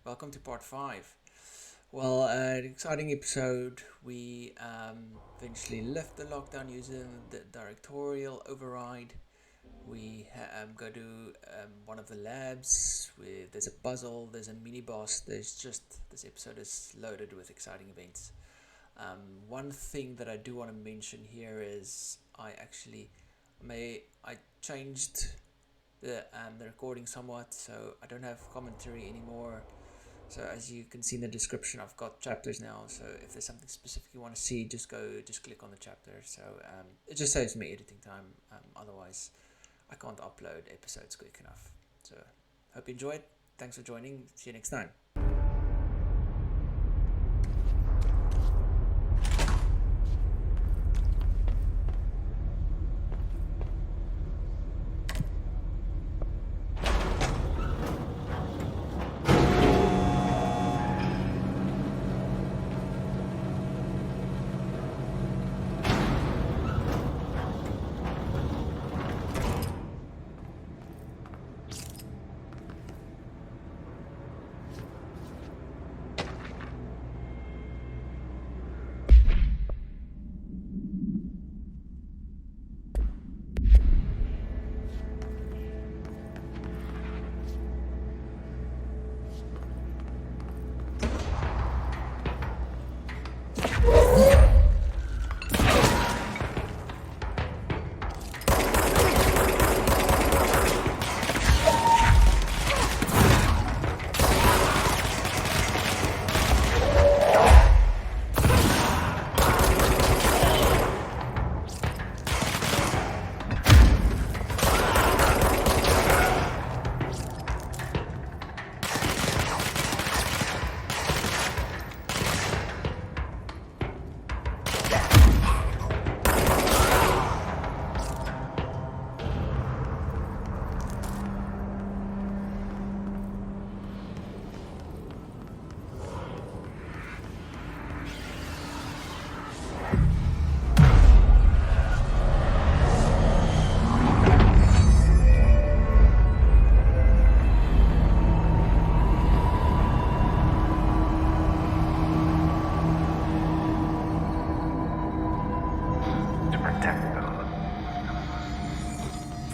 Welcome to part 5. Well, an exciting episode. We eventually lift the lockdown using the directorial override. Go to one of the labs where there's a puzzle, there's a mini boss. This episode is loaded with exciting events. One thing that I do want to mention here is I changed the recording somewhat, so I don't have commentary anymore. So as you can see in the description, I've got chapters now. So if there's something specific you want to see, just click on the chapter. So it just saves me editing time. Otherwise, I can't upload episodes quick enough. So hope you enjoyed. Thanks for joining. See you next time.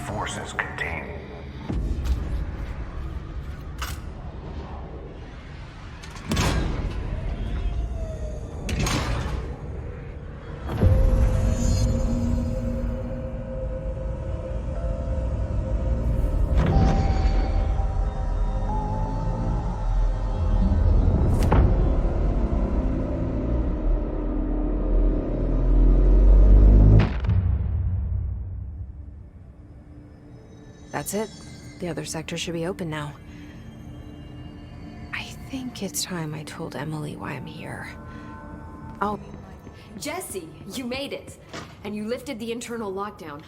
Forces contained. That's it. The other sector should be open now. I think it's time I told Emily why I'm here. Oh, Jesse, you made it! And you lifted the internal lockdown.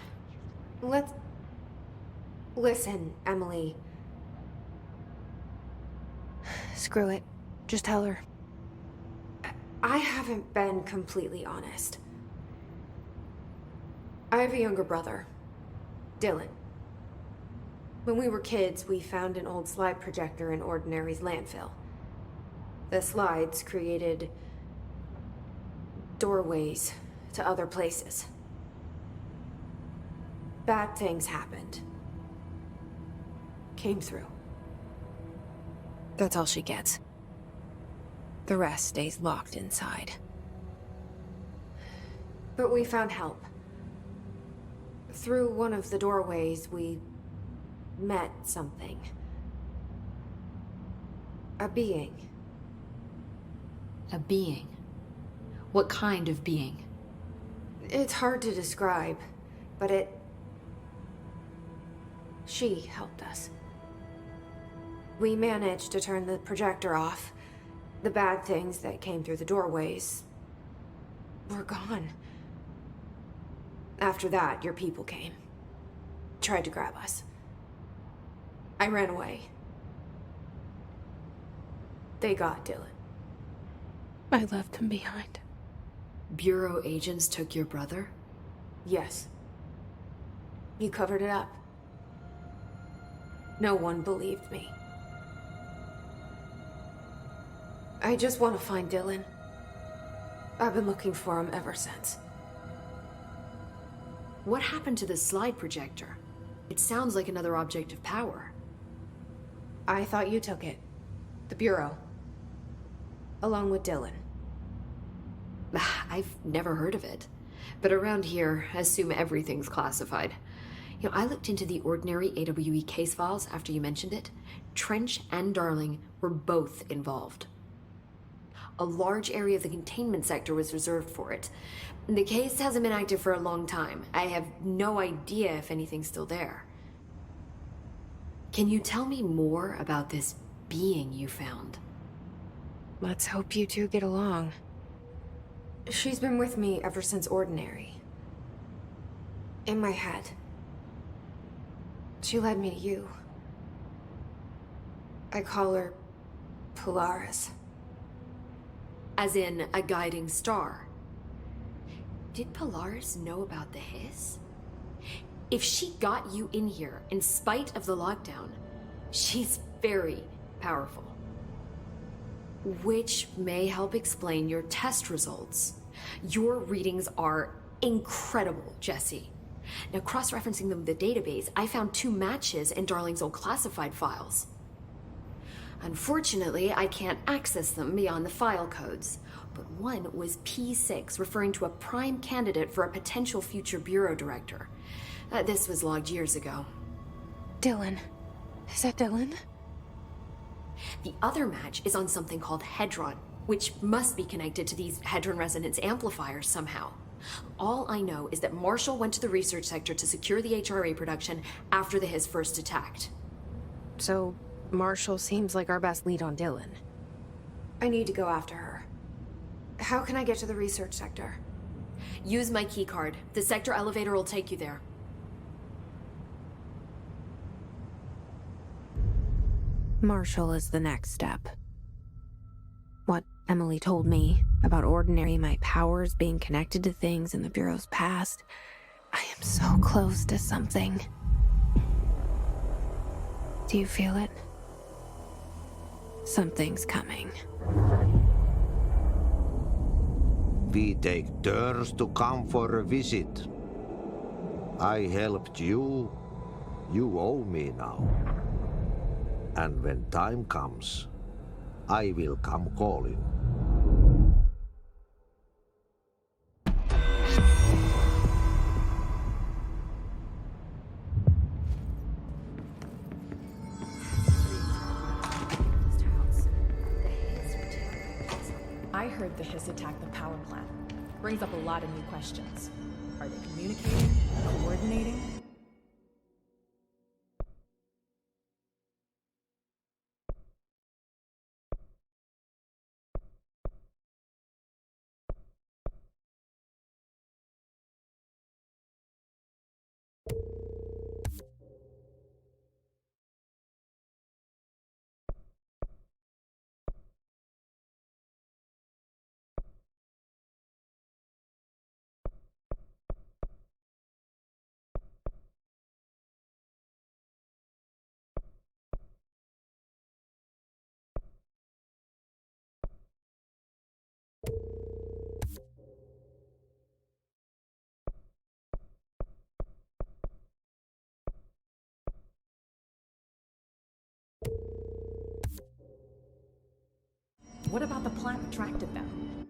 Listen, Emily. Screw it. Just tell her. I haven't been completely honest. I have a younger brother, Dylan. When we were kids, we found an old slide projector in Ordinary's landfill. The slides created doorways to other places. Bad things happened. Came through. That's all she gets. The rest stays locked inside. But we found help. Through one of the doorways, we met something. A being. A being? What kind of being? It's hard to describe, but she helped us. We managed to turn the projector off. The bad things that came through the doorways were gone. After that, your people came. Tried to grab us. I ran away. They got Dylan. I left him behind. Bureau agents took your brother? Yes. You covered it up. No one believed me. I just want to find Dylan. I've been looking for him ever since. What happened to the slide projector? It sounds like another object of power. I thought you took it. The Bureau. Along with Dylan. I've never heard of it. But around here, I assume everything's classified. I looked into the ordinary AWE case files after you mentioned it. Trench and Darling were both involved. A large area of the containment sector was reserved for it. The case hasn't been active for a long time. I have no idea if anything's still there. Can you tell me more about this being you found? Let's hope you two get along. She's been with me ever since Ordinary. In my head. She led me to you. I call her Polaris. As in a guiding star. Did Polaris know about the hiss? If she got you in here in spite of the lockdown, she's very powerful. Which may help explain your test results. Your readings are incredible, Jesse. Now, cross-referencing them with the database, I found 2 matches in Darling's old classified files. Unfortunately, I can't access them beyond the file codes, but one was P6, referring to a prime candidate for a potential future bureau director. This was logged years ago. Dylan. Is that Dylan? The other match is on something called Hedron, which must be connected to these Hedron resonance amplifiers somehow. All I know is that Marshall went to the research sector to secure the HRA production after the Hiss first attacked. So, Marshall seems like our best lead on Dylan. I need to go after her. How can I get to the research sector? Use my keycard. The sector elevator will take you there. Marshall is the next step. What Emily told me about Ordinary, my powers being connected to things in the Bureau's past. I am so close to something. Do you feel it? Something's coming. We take turns to come for a visit. I helped you. You owe me now. And when time comes, I will come calling. I heard the Hiss attacked the power plant. Brings up a lot of new questions. Are they communicating? Coordinating? What about the plant attracted them?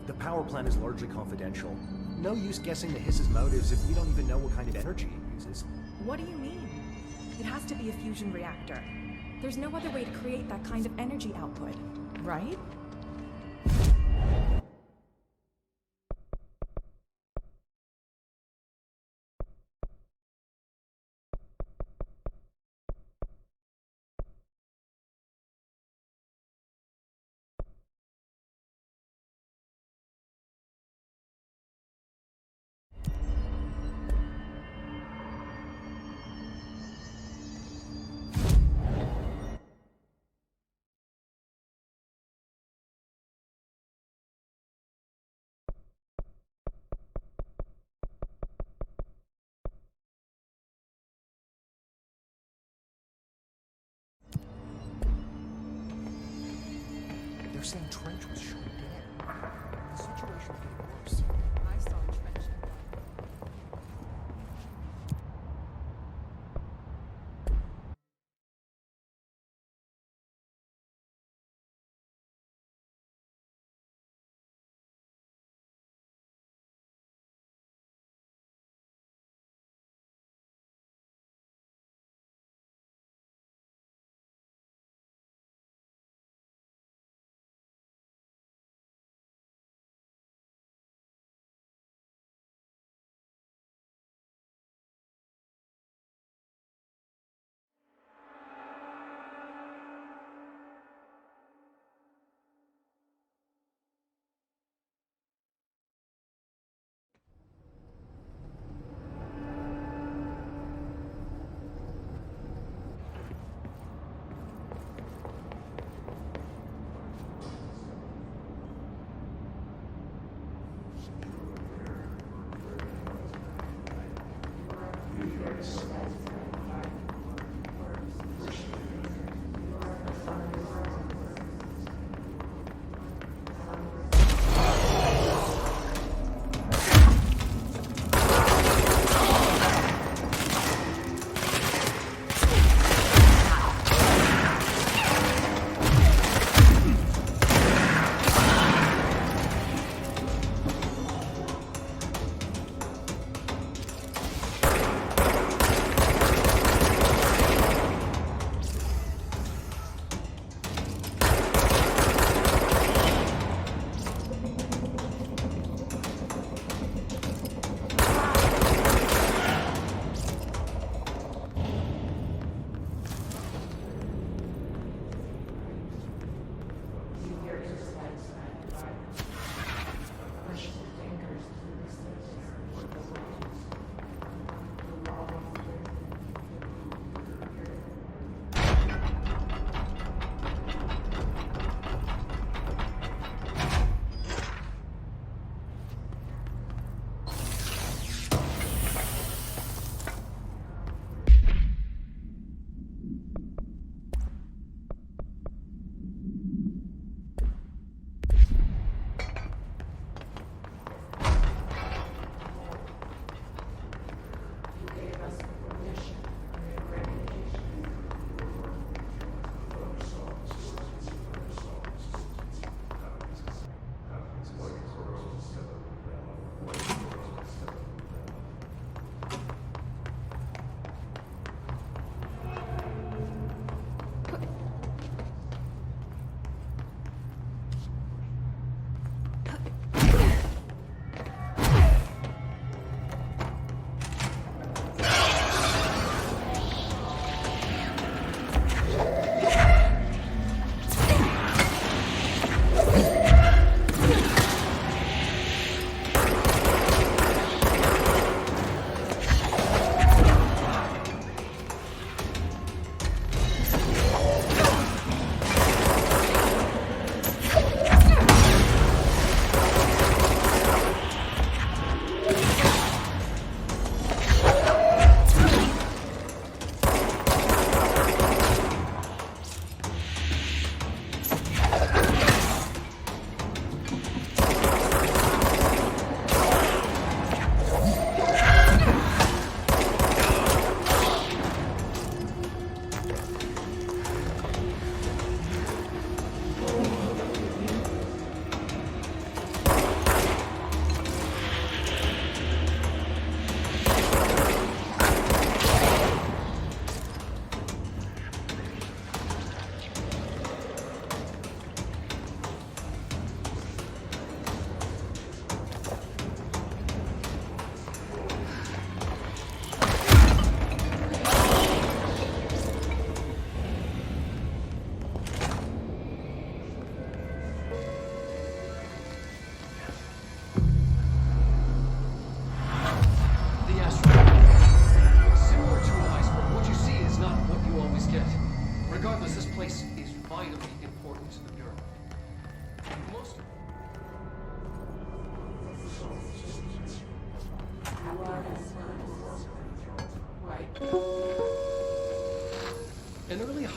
The power plant is largely confidential. No use guessing the Hiss's motives if we don't even know what kind of energy it uses. What do you mean? It has to be a fusion reactor. There's no other way to create that kind of energy output, right? They're saying Trench was shot dead. The situation's getting worse. I saw Trench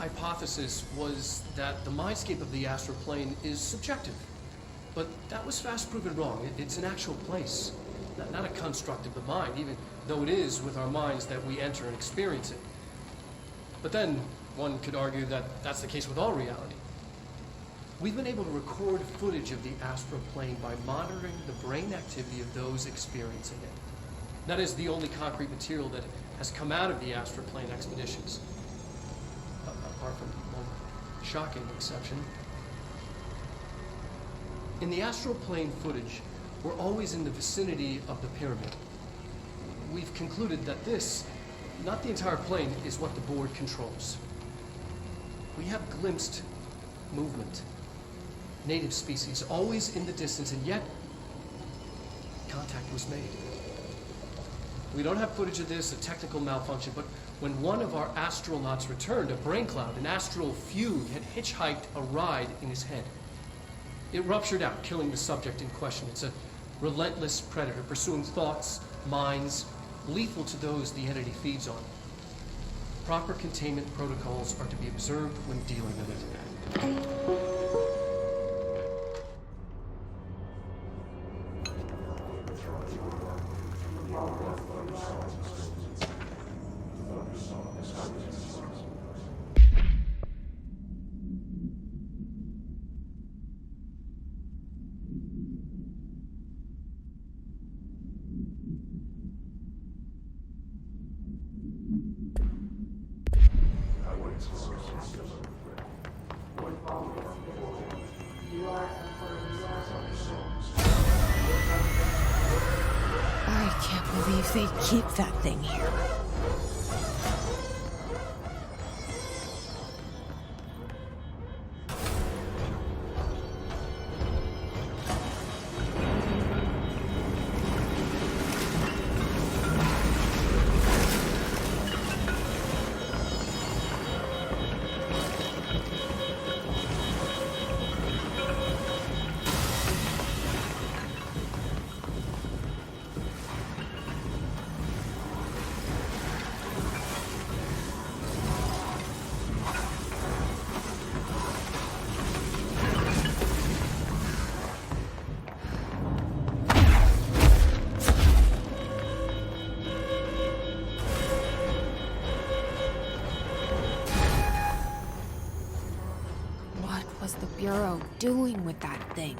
hypothesis was that the mindscape of the astral plane is subjective. But that was fast proven wrong. It's an actual place, not a construct of the mind, even though it is with our minds that we enter and experience it. But then one could argue that that's the case with all reality. We've been able to record footage of the astral plane by monitoring the brain activity of those experiencing it. That is the only concrete material that has come out of the astral plane expeditions, apart from one shocking exception. In the astral plane footage, we're always in the vicinity of the pyramid. We've concluded that this, not the entire plane, is what the board controls. We have glimpsed movement, native species, always in the distance, and yet contact was made. We don't have footage of this, a technical malfunction, but when one of our astronauts returned, a brain cloud, an astral fugue, had hitchhiked a ride in his head. It ruptured out, killing the subject in question. It's a relentless predator, pursuing thoughts, minds, lethal to those the entity feeds on. Proper containment protocols are to be observed when dealing with it. I can't believe they keep that thing here. Bureau doing with that thing?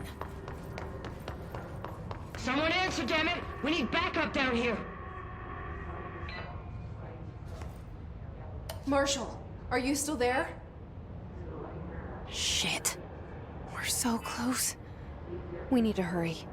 Someone answer, damn it! We need backup down here! Marshall, are you still there? Shit. We're so close. We need to hurry.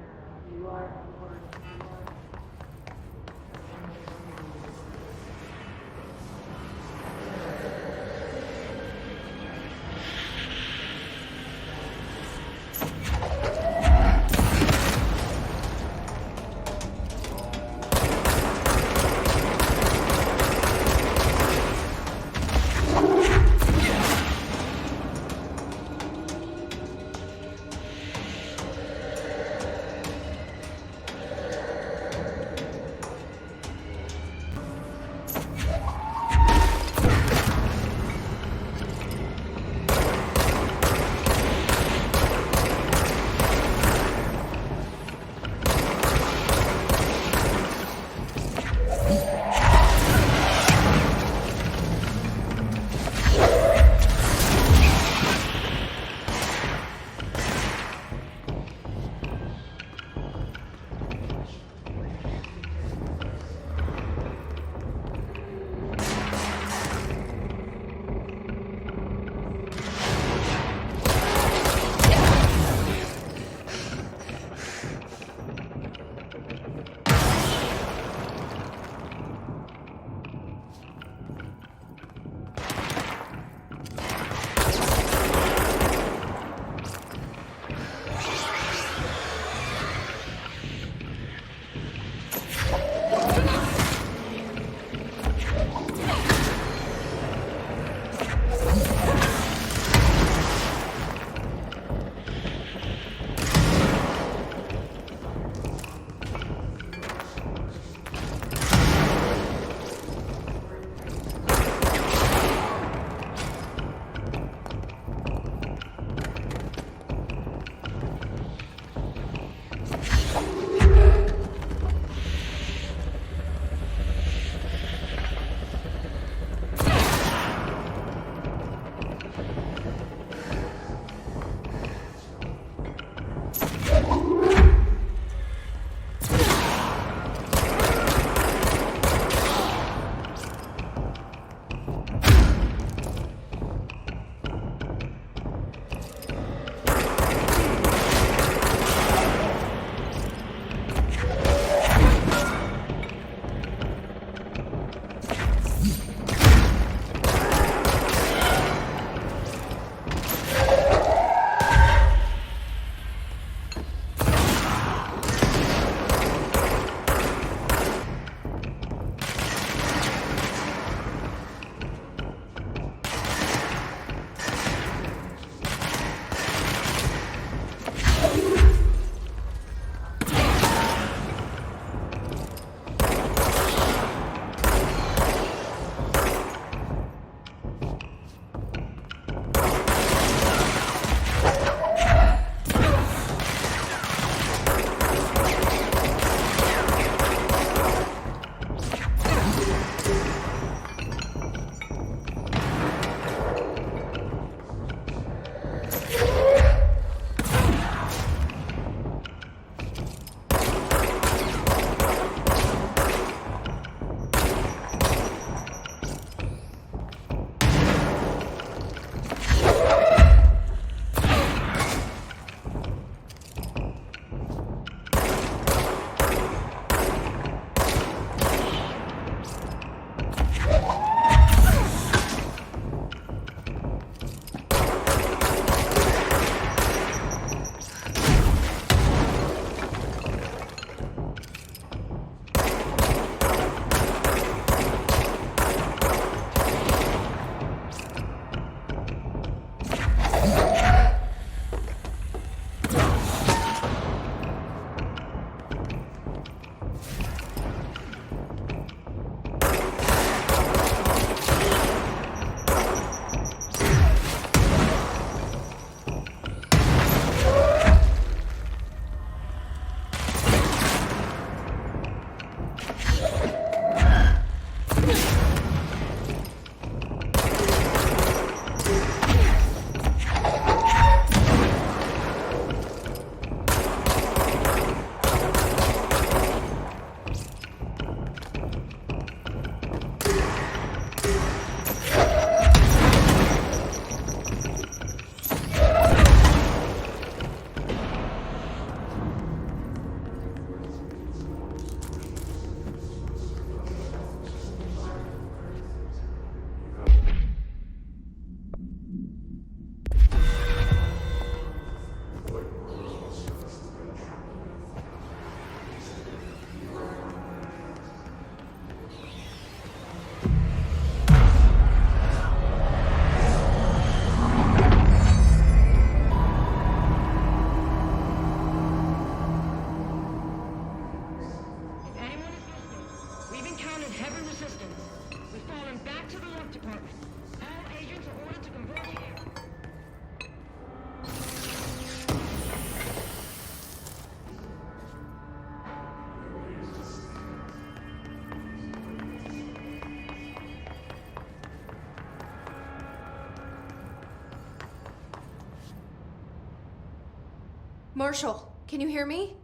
Marshall, can you hear me?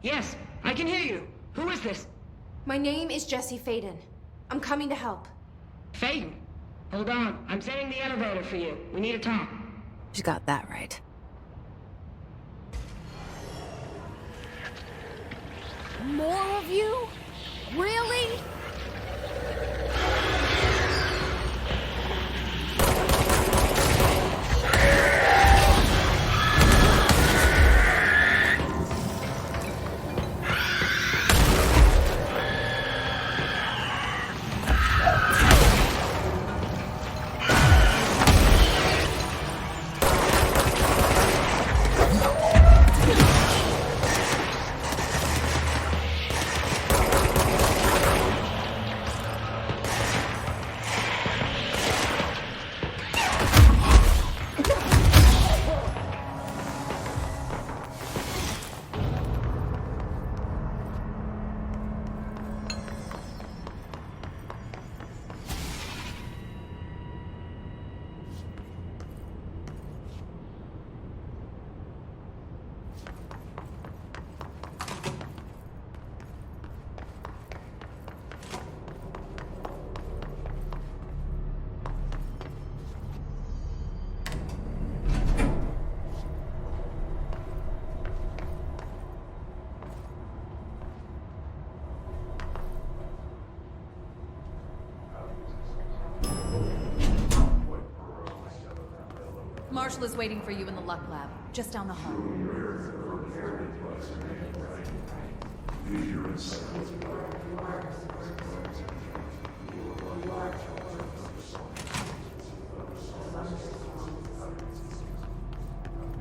Yes, I can hear you. Who is this? My name is Jesse Faden. I'm coming to help. Faden. Hold on. I'm sending the elevator for you. We need to talk. She got that right. More of you? Really? Marshall is waiting for you in the Luck Lab, just down the hall.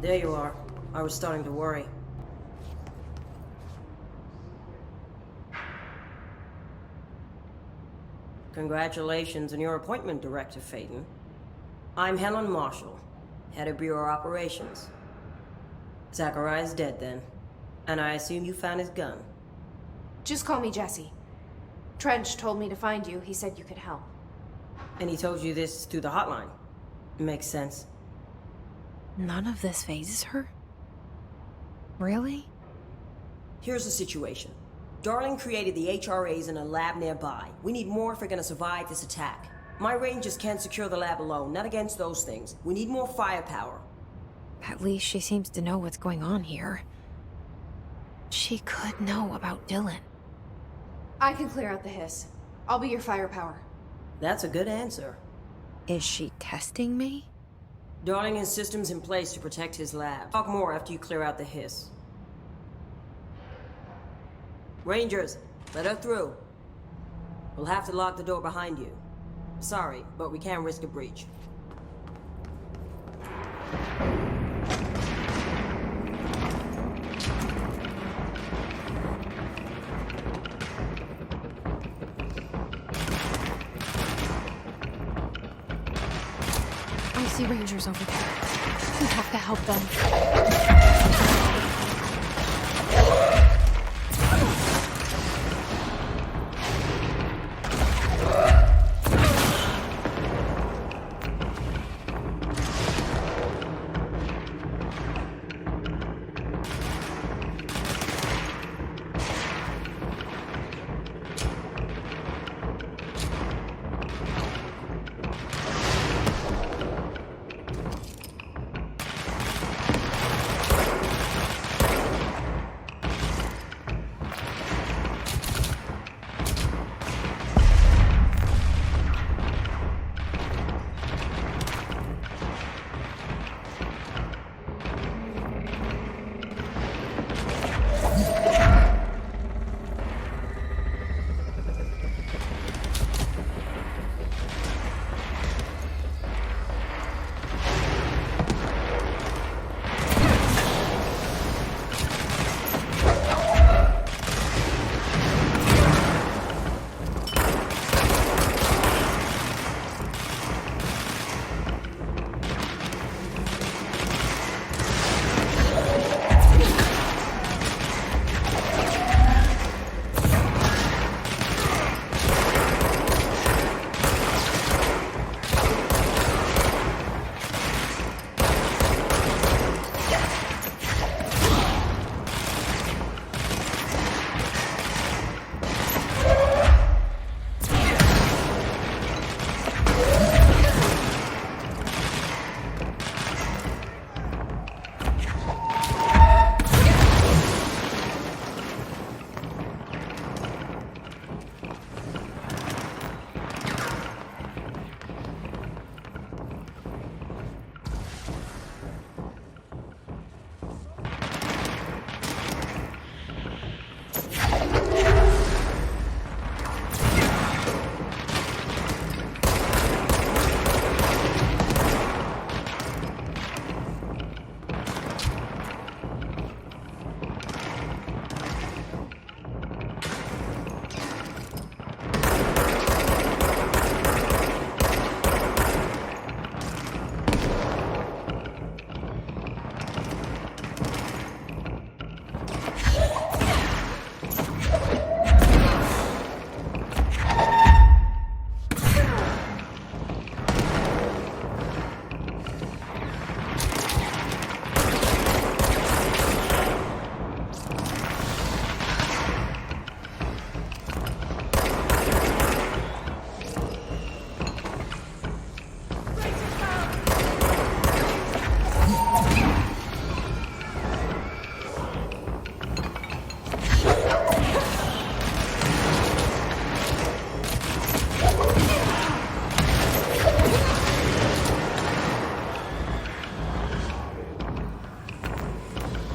There you are. I was starting to worry. Congratulations on your appointment, Director Faden. I'm Helen Marshall, head of Bureau Operations. Zachariah's dead then, and I assume you found his gun. Just call me Jesse. Trench told me to find you. He said you could help. And he told you this through the hotline. Makes sense. None of this phases her? Really? Here's the situation. Darling created the HRAs in a lab nearby. We need more if we're gonna survive this attack. My rangers can't secure the lab alone, not against those things. We need more firepower. At least she seems to know what's going on here. She could know about Dylan. I can clear out the hiss. I'll be your firepower. That's a good answer. Is she testing me? Darling has systems in place to protect his lab. Talk more after you clear out the hiss. Rangers, let her through. We'll have to lock the door behind you. Sorry, but we can't risk a breach. I see rangers over there. We have to help them.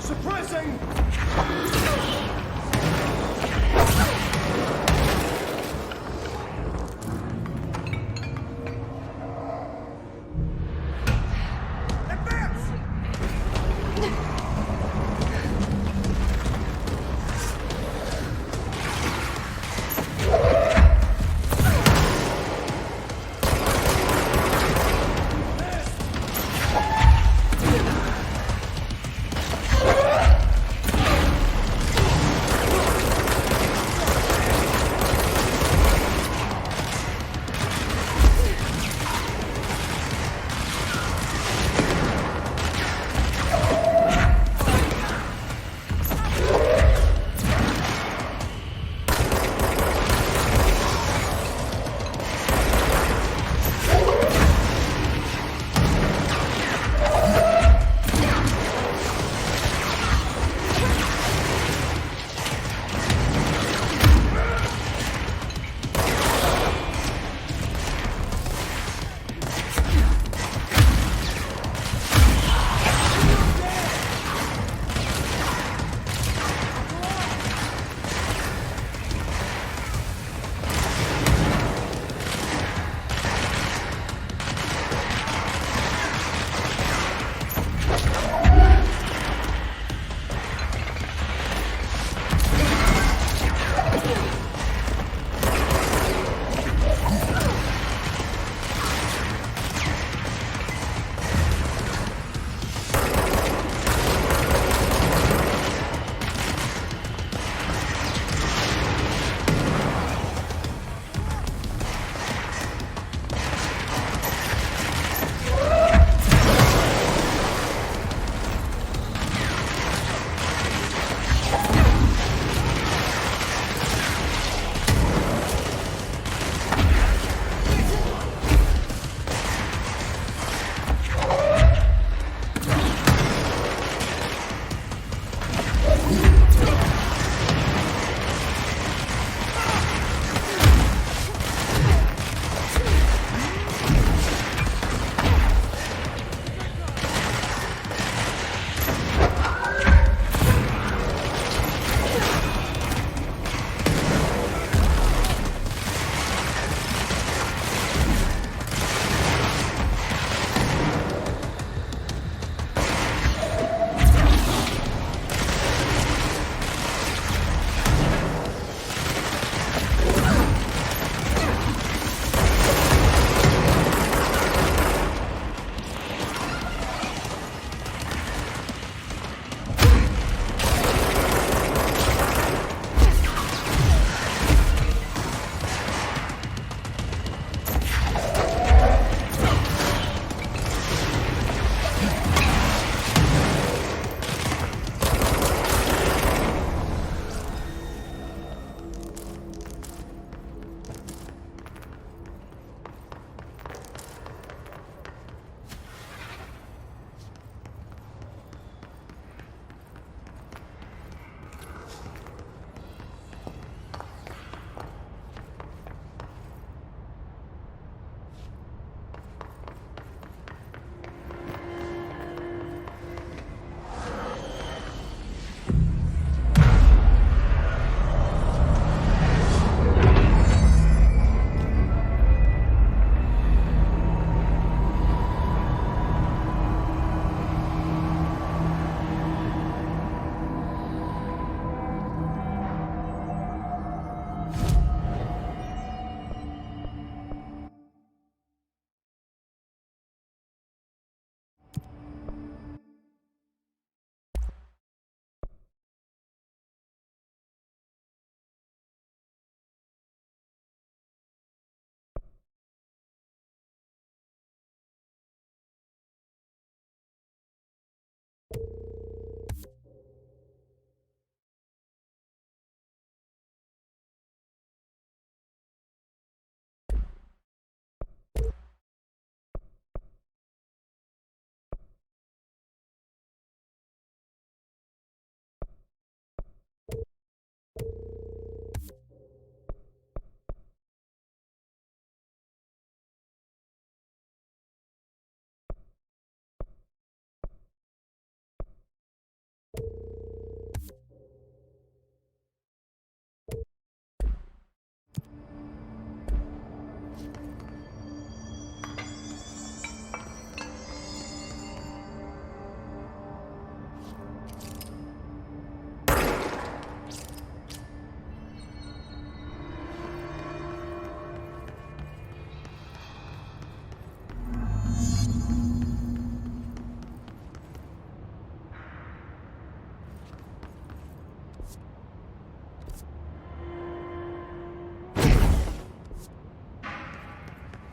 Suppressing!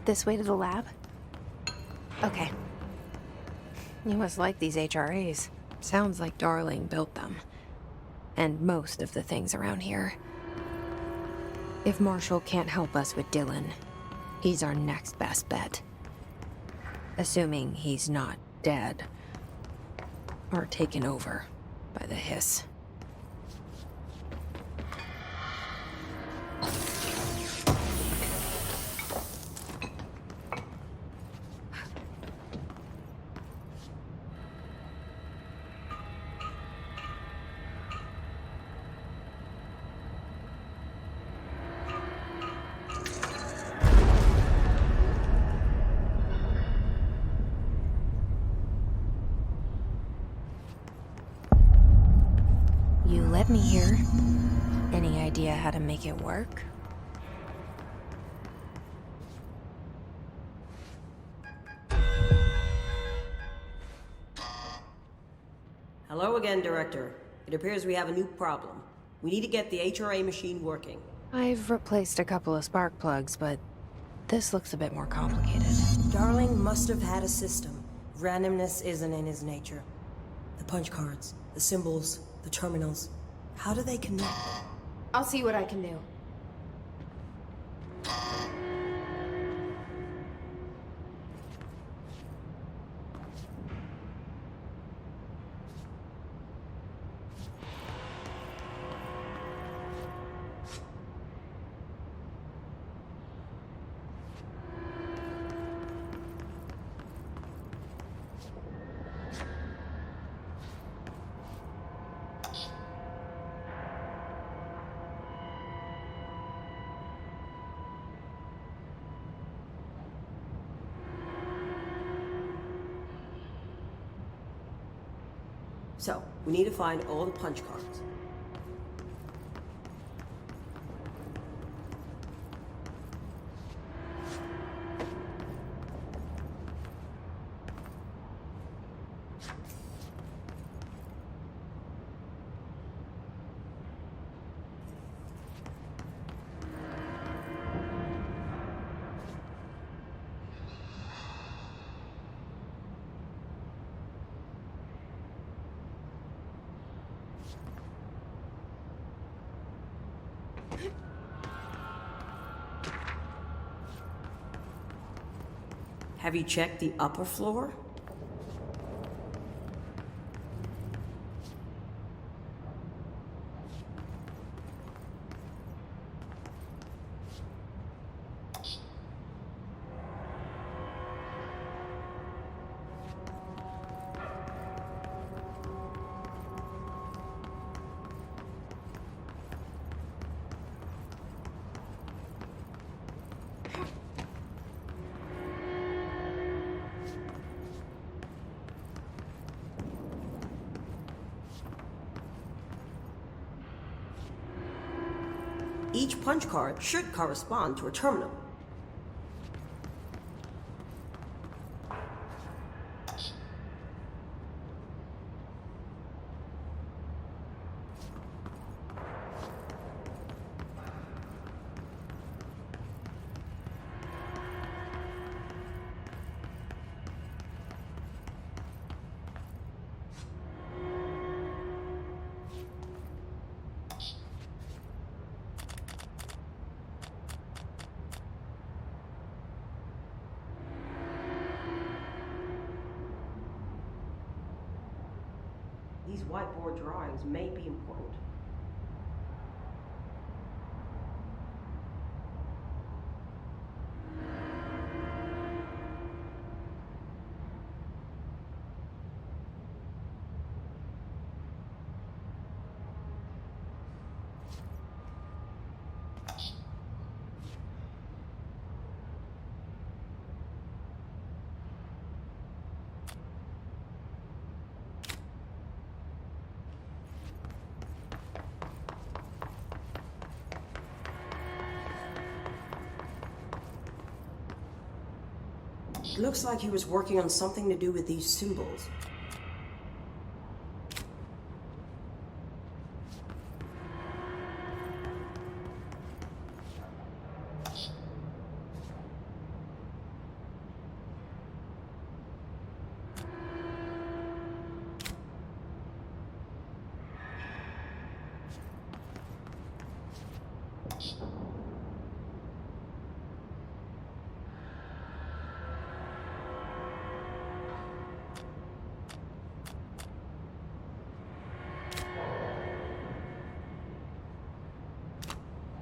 This way to the lab? Okay. You must like these HRAs. Sounds like Darling built them. And most of the things around here. If Marshall can't help us with Dylan, he's our next best bet. Assuming he's not dead. Or taken over by the hiss. You let me here. Any idea how to make it work? Hello again, Director. It appears we have a new problem. We need to get the HRA machine working. I've replaced a couple of spark plugs, but this looks a bit more complicated. Darling must have had a system. Randomness isn't in his nature. The punch cards, the symbols, the terminals. How do they connect? I'll see what I can do. So, we need to find all the punch cards. Have you checked the upper floor? Each punch card should correspond to a terminal. These whiteboard drawings may be important. It looks like he was working on something to do with these symbols.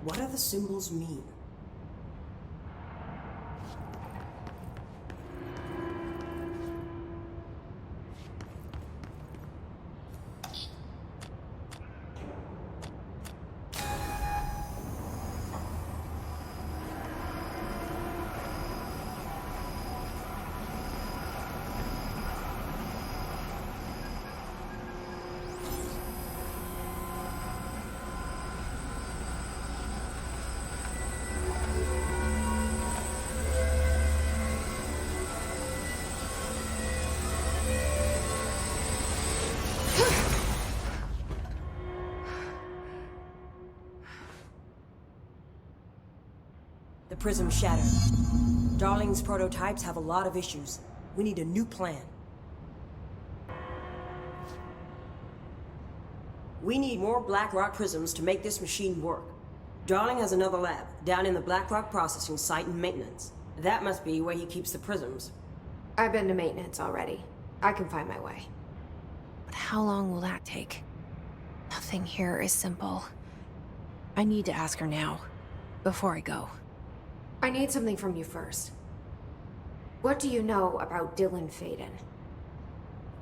What do the symbols mean? The prism shattered. Darling's prototypes have a lot of issues. We need a new plan. We need more Blackrock prisms to make this machine work. Darling has another lab, down in the Blackrock processing site in maintenance. That must be where he keeps the prisms. I've been to maintenance already. I can find my way. But how long will that take? Nothing here is simple. I need to ask her now, before I go. I need something from you first. What do you know about Dylan Faden?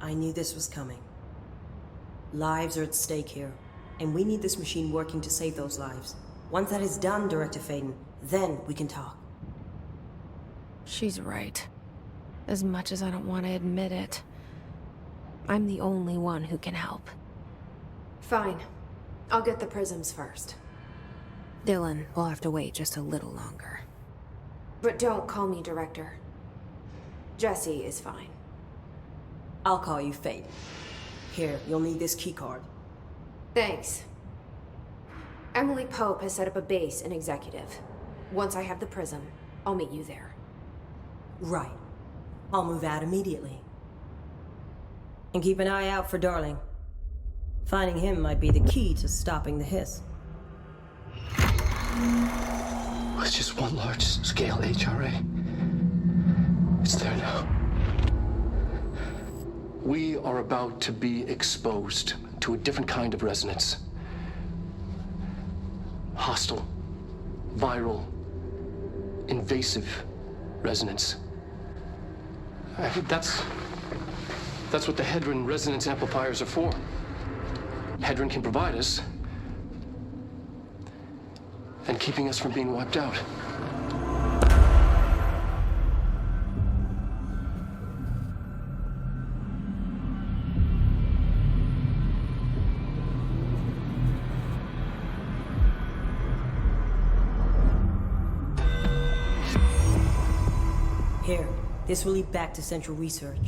I knew this was coming. Lives are at stake here, and we need this machine working to save those lives. Once that is done, Director Faden, then we can talk. She's right. As much as I don't want to admit it, I'm the only one who can help. Fine. I'll get the prisms first. Dylan will have to wait just a little longer. But don't call me Director. Jesse is fine. I'll call you Faden. Here, you'll need this keycard. Thanks. Emily Pope has set up a base in Executive. Once I have the prism, I'll meet you there. Right. I'll move out immediately. And keep an eye out for Darling. Finding him might be the key to stopping the hiss. It's just one large-scale HRA. It's there now. We are about to be exposed to a different kind of resonance. Hostile, viral, invasive resonance. I think that's what the Hedron resonance amplifiers are for. Hedron can provide us, and keeping us from being wiped out. Here, this will lead back to Central Research.